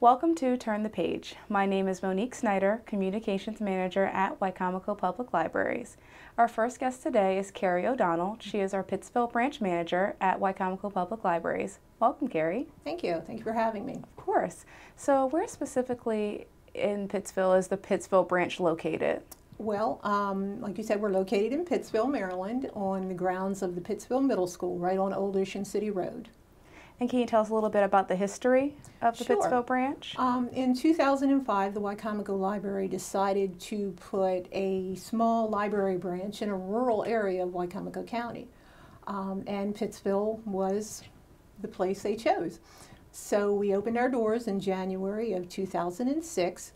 Welcome to Turn the Page. My name is Monique Snyder, Communications Manager at Wicomico Public Libraries. Our first guest today is Carrie O'Donnell. She is our Pittsville Branch Manager at Wicomico Public Libraries. Welcome, Carrie. Thank you. Thank you for having me. Of course. So where specifically in Pittsville is the Pittsville branch located? Well, like you said, we're located in Pittsville, Maryland, on the grounds of the Pittsville Middle School, right on Old Ocean City Road. And can you tell us a little bit about the history of the Sure. Pittsville branch? In 2005, the Wicomico Library decided to put a small library branch in a rural area of Wicomico County. And Pittsville was the place they chose. So we opened our doors in January of 2006,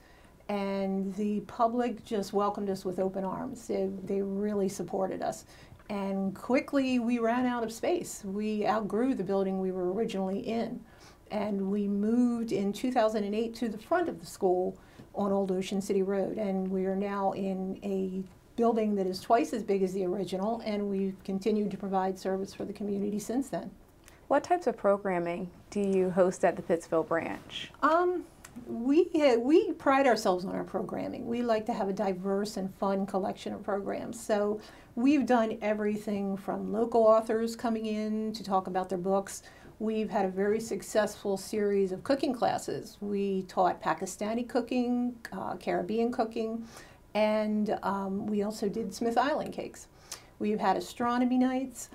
and the public just welcomed us with open arms. They really supported us. And quickly we ran out of space. We outgrew the building we were originally in. And we moved in 2008 to the front of the school on Old Ocean City Road. And we are now in a building that is twice as big as the original, and we've continued to provide service for the community since then. What types of programming do you host at the Pittsville branch? We pride ourselves on our programming. We like to have a diverse and fun collection of programs. So we've done everything from local authors coming in to talk about their books. We've had a very successful series of cooking classes. We taught Pakistani cooking, Caribbean cooking, and we also did Smith Island cakes. We've had astronomy nights.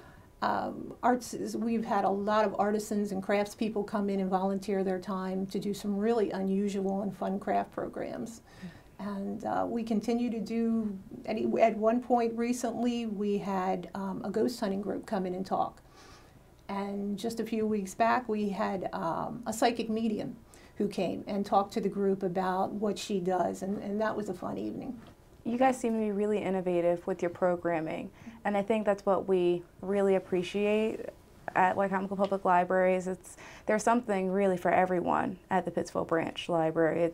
We've had a lot of artisans and craftspeople come in and volunteer their time to do some really unusual and fun craft programs. And we continue to do, at one point recently, we had a ghost hunting group come in and talk. And just a few weeks back, we had a psychic medium who came and talked to the group about what she does, and that was a fun evening. You guys seem to be really innovative with your programming, and I think that's what we really appreciate at Wicomico Public Libraries. There's something really for everyone at the Pittsville Branch Library.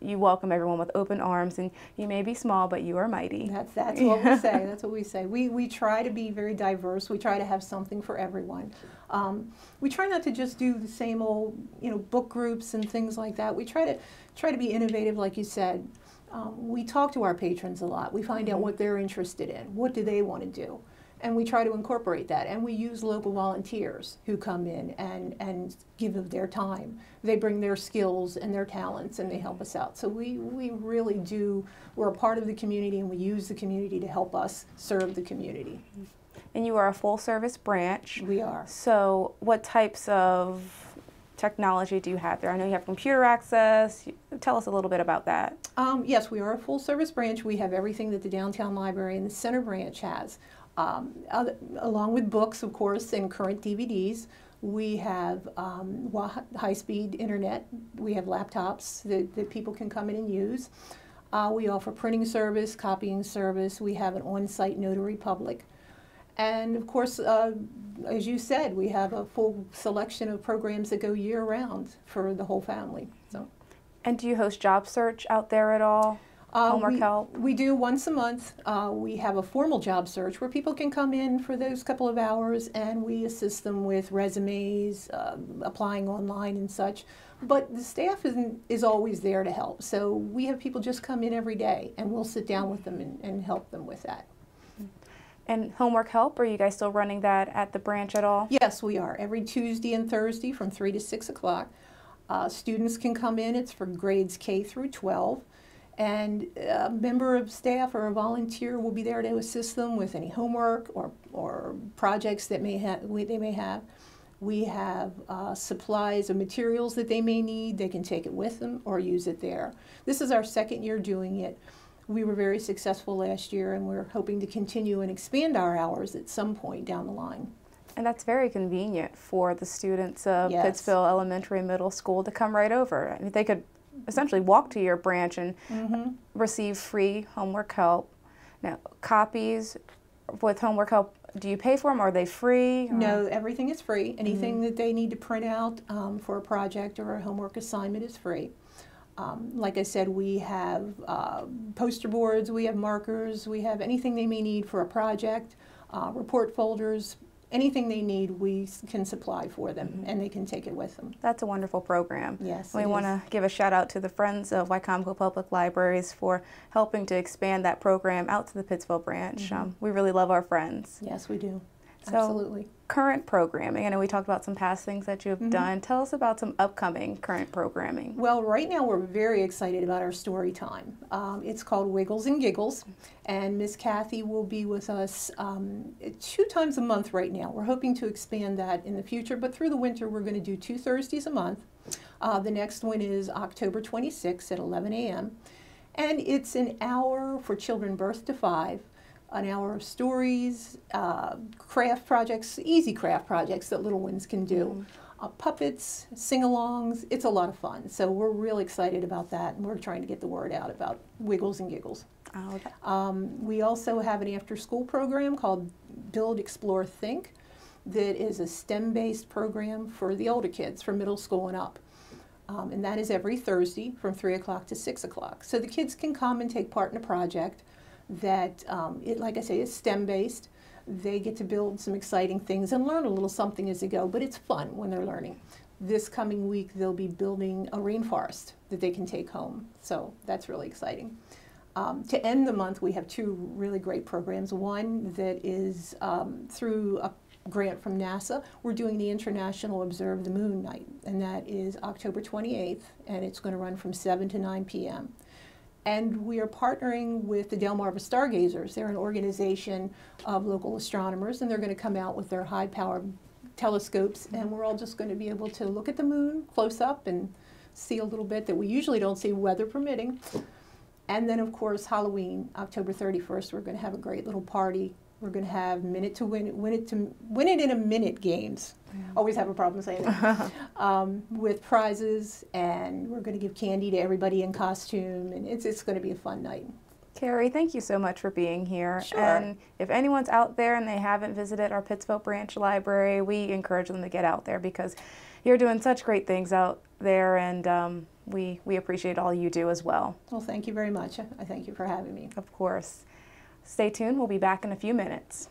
You welcome everyone with open arms, and you may be small, but you are mighty. That's what we say. That's what we say. We try to be very diverse. We try to have something for everyone. We try not to just do the same old, book groups and things like that. We try to be innovative, like you said. We talk to our patrons a lot. We find out what they're interested in. What do they want to do? And we try to incorporate that. And we use local volunteers who come in and give of their time. They bring their skills and their talents and they help us out. So we really do, we're a part of the community, and we use the community to help us serve the community. And you are a full service branch. We are. So what types of technology do you have there? I know you have computer access. Tell us a little bit about that. Yes, we are a full service branch. We have everything that the downtown library and the center branch has. Along with books, of course, and current DVDs. We have high-speed internet. We have laptops that people can come in and use. We offer printing service, copying service. We have an on-site notary public. And of course, as you said, we have a full selection of programs that go year-round for the whole family. So. And do you host job search out there at all? Homework help? We do once a month. We have a formal job search where people can come in for those couple of hours, and we assist them with resumes, applying online and such. But the staff is always there to help. So we have people just come in every day, and we'll sit down with them and help them with that. And homework help, are you guys still running that at the branch at all? Yes, we are. Every Tuesday and Thursday from 3 to 6 o'clock. Students can come in. It's for grades K through 12. And a member of staff or a volunteer will be there to assist them with any homework or projects that they may have. We have supplies and materials that they may need. They can take it with them or use it there. This is our second year doing it. We were very successful last year, and we're hoping to continue and expand our hours at some point down the line. And that's very convenient for the students of Yes. Pittsville Elementary and Middle School to come right over. I mean, they could essentially walk to your branch and receive free homework help. Now, copies with homework help, do you pay for them? Are they free? Or? No, everything is free. Anything that they need to print out for a project or a homework assignment is free. Like I said, we have poster boards, we have markers, we have anything they may need for a project, report folders, anything they need, we can supply for them, and they can take it with them. That's a wonderful program. Yes, We it want to give a shout out to the Friends of Wycomico Public Libraries for helping to expand that program out to the Pittsville branch. We really love our friends. Yes, we do. So, Absolutely. Current programming. I know we talked about some past things that you've done. Tell us about some upcoming current programming. Well, right now we're very excited about our story time. It's called Wiggles and Giggles, and Miss Kathy will be with us 2 times a month right now. We're hoping to expand that in the future, but through the winter we're going to do 2 Thursdays a month. The next one is October 26th at 11 a.m. And it's an hour for children birth to 5. An hour of stories, craft projects, easy craft projects that little ones can do, puppets, sing-alongs. It's a lot of fun. So we're really excited about that, and we're trying to get the word out about Wiggles and Giggles. We also have an after-school program called Build, Explore, Think that is a STEM-based program for the older kids, from middle school and up. And that is every Thursday from 3 o'clock to 6 o'clock. So the kids can come and take part in a project that, like I say, is STEM-based. They get to build some exciting things and learn a little something as they go, but it's fun when they're learning. This coming week, they'll be building a rainforest that they can take home, so that's really exciting. To end the month, we have 2 really great programs. One that is through a grant from NASA. We're doing the International Observe the Moon Night, and that is October 28th, and it's going to run from 7 to 9 p.m. And we are partnering with the Delmarva Stargazers. They're an organization of local astronomers, and they're going to come out with their high-powered telescopes, and we're all just going to be able to look at the moon close up and see a little bit that we usually don't see, weather permitting. And then, of course, Halloween, October 31st, we're going to have a great little party. We're going to have win it in a minute games. Always have a problem saying that. With prizes, and we're going to give candy to everybody in costume, and it's going to be a fun night. Carrie, thank you so much for being here. Sure. And if anyone's out there and they haven't visited our Pittsville Branch Library, we encourage them to get out there because you're doing such great things out there, and we appreciate all you do as well. Well, thank you very much. I thank you for having me. Of course. Stay tuned. We'll be back in a few minutes.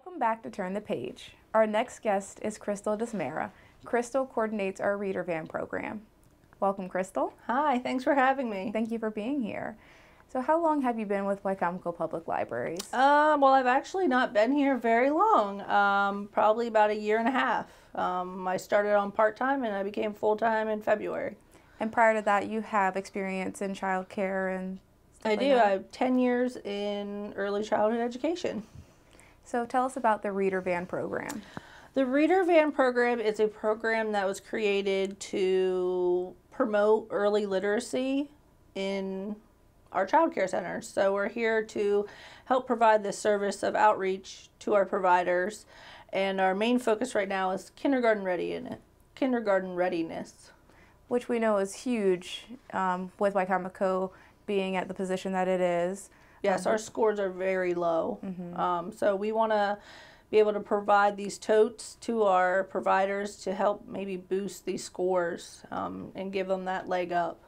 Welcome back to Turn the Page. Our next guest is Crystal Desmera. Crystal coordinates our Reader Van program. Welcome, Crystal. Hi, thanks for having me. Thank you for being here. So how long have you been with Wicomico Public Libraries? Well, I've actually not been here very long, probably about 1.5 years. I started on part-time and I became full-time in February. And prior to that, you have experience in childcare and stuff I like do. that? I have 10 years in early childhood education. So tell us about the Reader Van program. The Reader Van program is a program that was created to promote early literacy in our child care centers. So we're here to help provide this service of outreach to our providers, and our main focus right now is kindergarten readiness. Which we know is huge with Wicomico being at the position that it is. Yes, our scores are very low. So we want to be able to provide these totes to our providers to help maybe boost these scores and give them that leg up.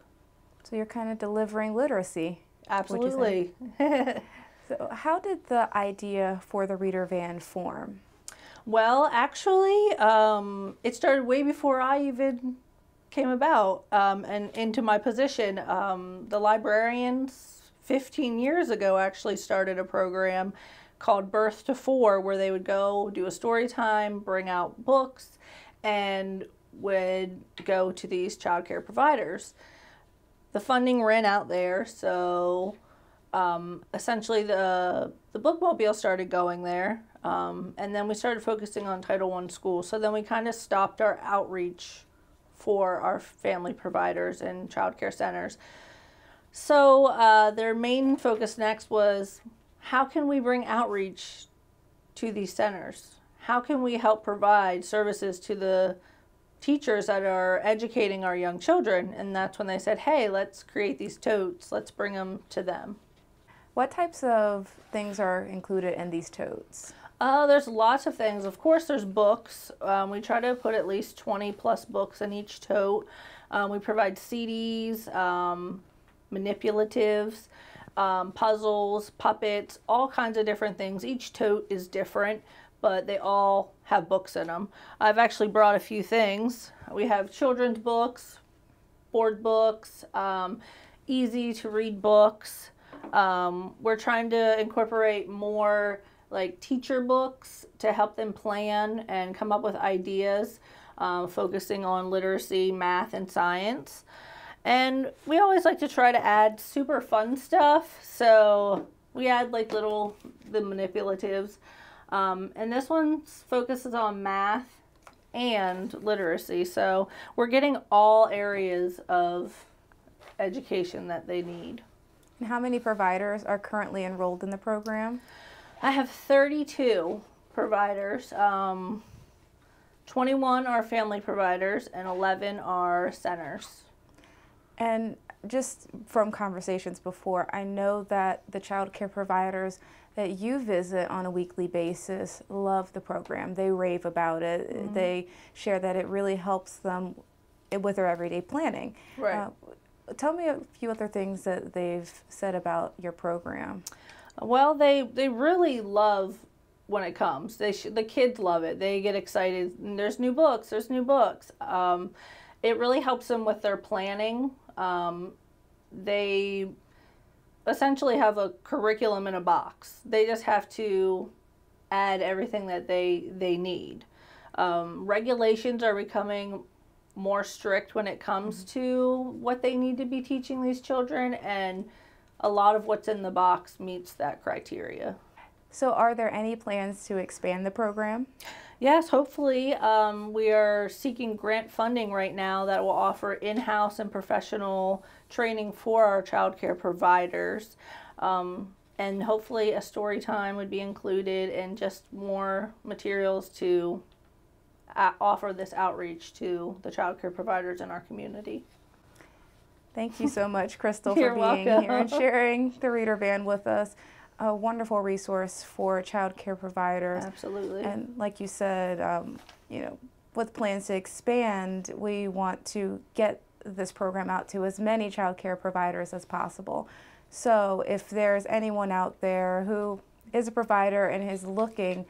So you're kind of delivering literacy. Absolutely. So how did the idea for the Reader Van form? Well, actually, it started way before I even came about and into my position. The librarians 15 years ago actually started a program called Birth to Four, where they would go do a story time, bring out books, and would go to these child care providers. The funding ran out there, so essentially the bookmobile started going there, and then we started focusing on Title I schools. So then we kind of stopped our outreach for our family providers and child care centers. So their main focus next was, how can we bring outreach to these centers? How can we help provide services to the teachers that are educating our young children? And that's when they said, hey, let's create these totes. Let's bring them to them. What types of things are included in these totes? There's lots of things. Of course, there's books. We try to put at least 20 plus books in each tote. We provide CDs, manipulatives, puzzles, puppets, all kinds of different things. Each tote is different, but they all have books in them. I've actually brought a few things. We have children's books, board books, easy to read books. We're trying to incorporate more like teacher books to help them plan and come up with ideas, focusing on literacy, math, and science. And we always like to try to add super fun stuff. So we add like the manipulatives. And this one focuses on math and literacy. So we're getting all areas of education that they need. And how many providers are currently enrolled in the program? I have 32 providers. 21 are family providers and 11 are centers. And just from conversations before, I know that the child care providers that you visit on a weekly basis love the program. They rave about it. Mm-hmm. They share that it really helps them with their everyday planning. Right. Tell me a few other things that they've said about your program. Well, they really love when it comes. The kids love it. They get excited. And there's new books. There's new books. It really helps them with their planning. They essentially have a curriculum in a box. They just have to add everything that they need. Regulations are becoming more strict when it comes to what they need to be teaching these children, and a lot of what's in the box meets that criteria. So are there any plans to expand the program? Yes, hopefully. We are seeking grant funding right now that will offer in-house and professional training for our child care providers. And hopefully a story time would be included and just more materials to offer this outreach to the child care providers in our community. Thank you so much, Crystal, for You're being welcome. here and sharing the Reader Van with us. A wonderful resource for child care providers. Absolutely. And like you said, with plans to expand, we want to get this program out to as many child care providers as possible. So if there's anyone out there who is a provider and is looking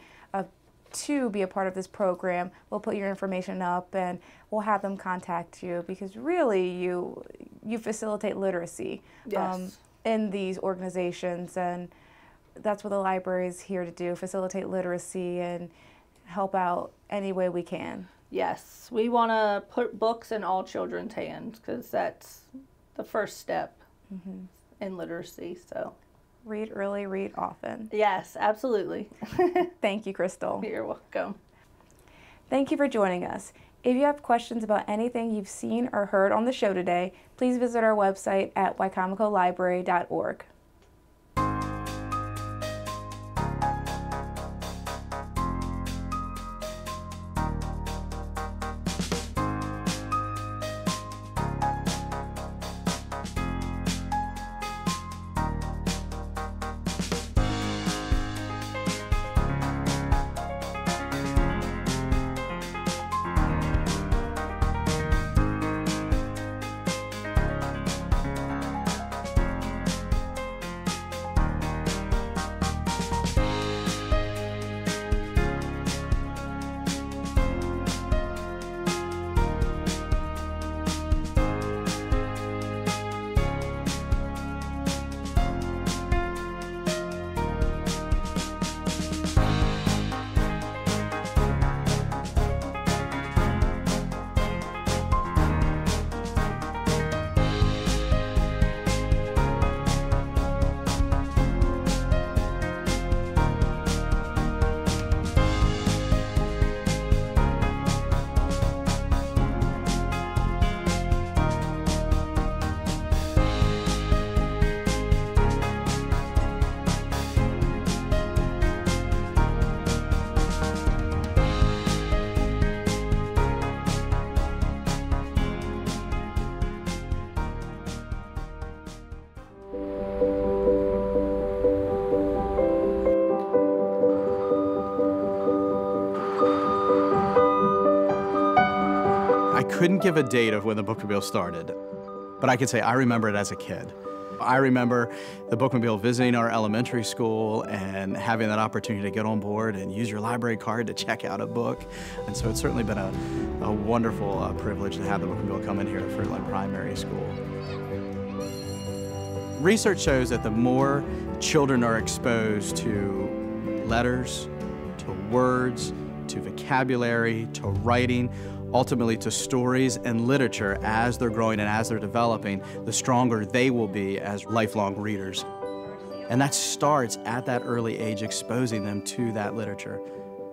to be a part of this program, we'll put your information up and we'll have them contact you, because really you facilitate literacy in these organizations, and that's what the library is here to do, facilitate literacy and help out any way we can. Yes, we want to put books in all children's hands, because that's the first step in literacy. So read early, read often. Yes, absolutely. Thank you, Crystal. You're welcome. Thank you for joining us. If you have questions about anything you've seen or heard on the show today, please visit our website at wycomicolibrary.org. I couldn't give a date of when the bookmobile started, but I could say I remember it as a kid. I remember the bookmobile visiting our elementary school and having that opportunity to get on board and use your library card to check out a book. And so it's certainly been a wonderful privilege to have the bookmobile come in here for like primary school. Research shows that the more children are exposed to letters, to words, to vocabulary, to writing, ultimately to stories and literature as they're growing and as they're developing, the stronger they will be as lifelong readers. And that starts at that early age, exposing them to that literature.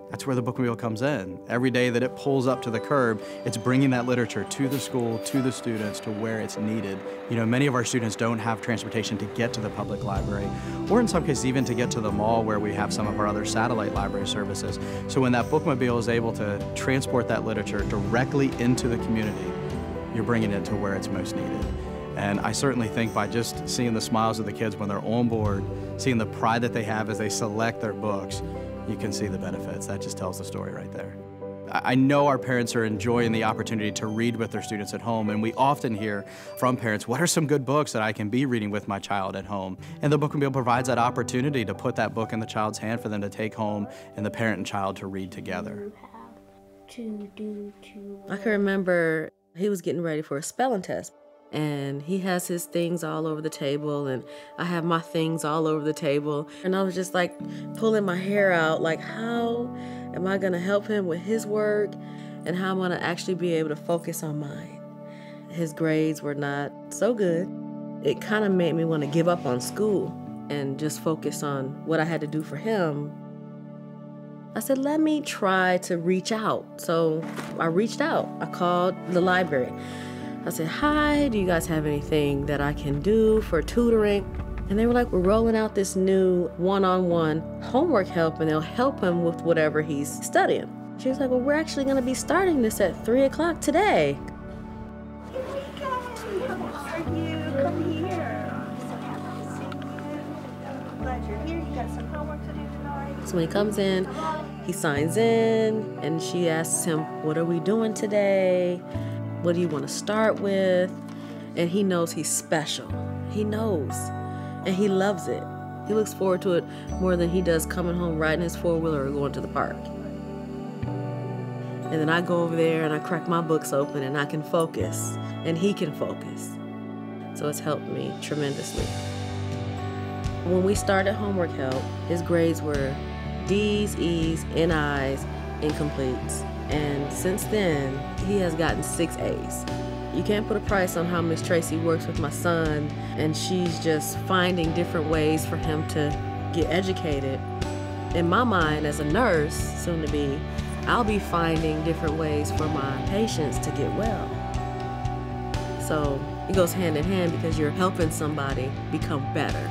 That's where the bookmobile comes in. Every day that it pulls up to the curb, it's bringing that literature to the school, to the students, to where it's needed. You know, many of our students don't have transportation to get to the public library, or in some cases even to get to the mall where we have some of our other satellite library services. So when that bookmobile is able to transport that literature directly into the community, you're bringing it to where it's most needed. And I certainly think by just seeing the smiles of the kids when they're on board, seeing the pride that they have as they select their books, you can see the benefits. That just tells the story right there. I know our parents are enjoying the opportunity to read with their students at home, and we often hear from parents, what are some good books that I can be reading with my child at home? And the bookmobile provides that opportunity to put that book in the child's hand for them to take home and the parent and child to read together. I can remember he was getting ready for a spelling test, and he has his things all over the table, and I have my things all over the table. And I was just like pulling my hair out, like, how am I gonna help him with his work, and how I'm gonna actually be able to focus on mine? His grades were not so good. It kind of made me want to give up on school and just focus on what I had to do for him. I said, let me try to reach out. So I reached out. I called the library. I said, hi, do you guys have anything that I can do for tutoring? And they were like, we're rolling out this new one-on-one homework help, and they'll help him with whatever he's studying. She was like, well, we're actually gonna be starting this at 3 o'clock today. Here we go. How are you? Come here. I'm so happy to see you. I'm glad you're here. You got some homework to do tonight. So when he comes in, he signs in, and she asks him, what are we doing today? What do you want to start with? And he knows he's special. He knows, and he loves it. He looks forward to it more than he does coming home riding his four-wheeler or going to the park. And then I go over there and I crack my books open and I can focus, and he can focus. So it's helped me tremendously. When we started homework help, his grades were D's, E's, NI's, incompletes. And since then, he has gotten 6 A's. You can't put a price on how Miss Tracy works with my son, and she's just finding different ways for him to get educated. In my mind, as a nurse, soon to be, I'll be finding different ways for my patients to get well. So it goes hand in hand because you're helping somebody become better.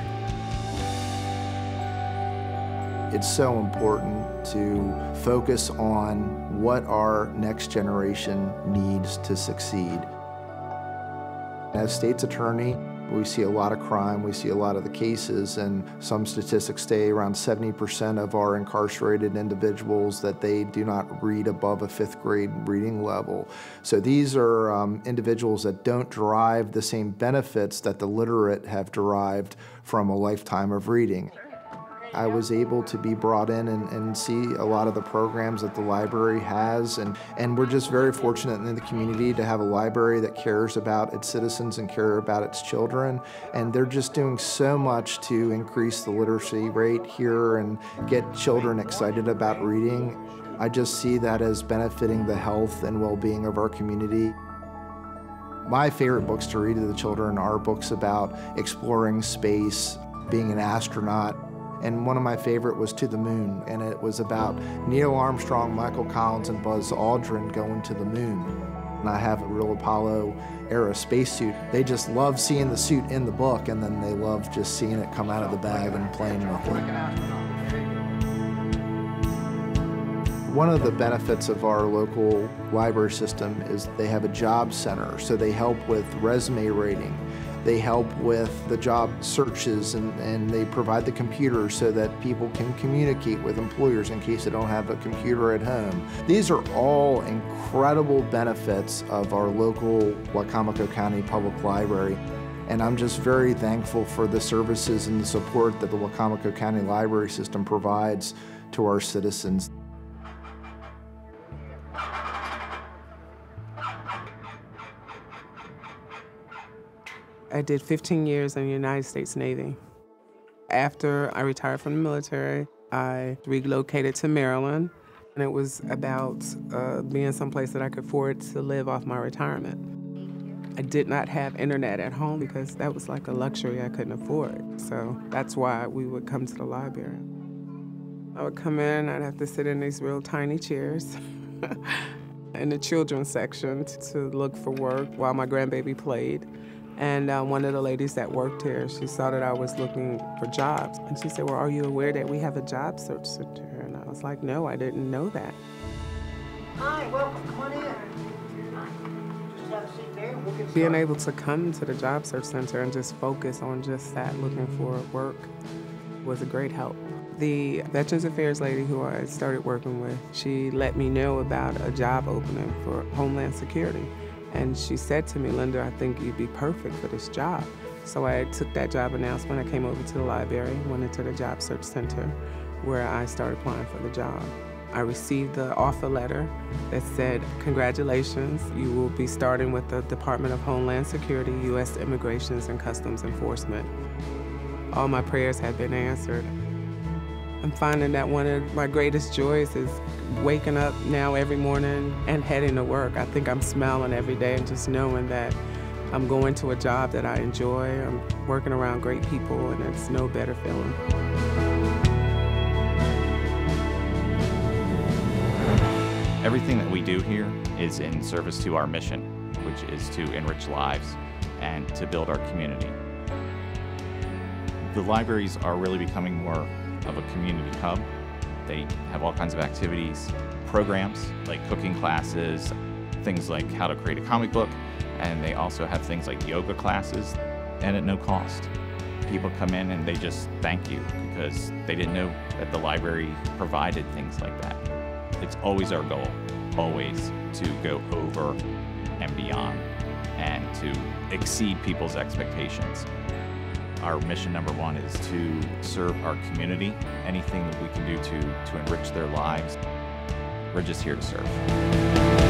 It's so important to focus on what our next generation needs to succeed. As state's attorney, we see a lot of crime, we see a lot of the cases, and some statistics say around 70% of our incarcerated individuals that they do not read above a 5th grade reading level. So these are individuals that don't derive the same benefits that the literate have derived from a lifetime of reading. I was able to be brought in and see a lot of the programs that the library has, and we're just very fortunate in the community to have a library that cares about its citizens and care about its children, and they're just doing so much to increase the literacy rate here and get children excited about reading. I just see that as benefiting the health and well-being of our community. My favorite books to read to the children are books about exploring space, being an astronaut. And one of my favorite was To the Moon, and it was about Neil Armstrong, Michael Collins, and Buzz Aldrin going to the moon. And I have a real Apollo-era spacesuit. They just love seeing the suit in the book, and then they love just seeing it come out of the bag and playing with it. One of the benefits of our local library system is they have a job center, so they help with resume rating. They help with the job searches, and they provide the computers so that people can communicate with employers in case they don't have a computer at home. These are all incredible benefits of our local Wicomico County Public Library. And I'm just very thankful for the services and the support that the Wicomico County Library System provides to our citizens. I did 15 years in the United States Navy. After I retired from the military, I relocated to Maryland, and it was about being someplace that I could afford to live off my retirement. I did not have internet at home because that was like a luxury I couldn't afford. So that's why we would come to the library. I would come in, I'd have to sit in these real tiny chairs in the children's section to look for work while my grandbaby played. And one of the ladies that worked here, she saw that I was looking for jobs. And she said, well, are you aware that we have a job search center? And I was like, no, I didn't know that. Hi, welcome, come on in. Just have a seat there, we'll get started. Being able to come to the job search center and just focus on just that, looking for work, was a great help. The Veterans Affairs lady who I started working with, she let me know about a job opening for Homeland Security. And she said to me, Linda, I think you'd be perfect for this job. So I took that job announcement, I came over to the library, went into the job search center where I started applying for the job. I received the offer letter that said, congratulations, you will be starting with the Department of Homeland Security, U.S. Immigration and Customs Enforcement. All my prayers had been answered. I'm finding that one of my greatest joys is waking up now every morning and heading to work. I think I'm smiling every day and just knowing that I'm going to a job that I enjoy. I'm working around great people, and it's no better feeling. Everything that we do here is in service to our mission, which is to enrich lives and to build our community. The libraries are really becoming more of a community hub. They have all kinds of activities, programs like cooking classes, things like how to create a comic book, and they also have things like yoga classes, and at no cost. People come in and they just thank you because they didn't know that the library provided things like that. It's always our goal, always, to go over and beyond and to exceed people's expectations. Our mission number one is to serve our community. Anything that we can do to enrich their lives, we're just here to serve.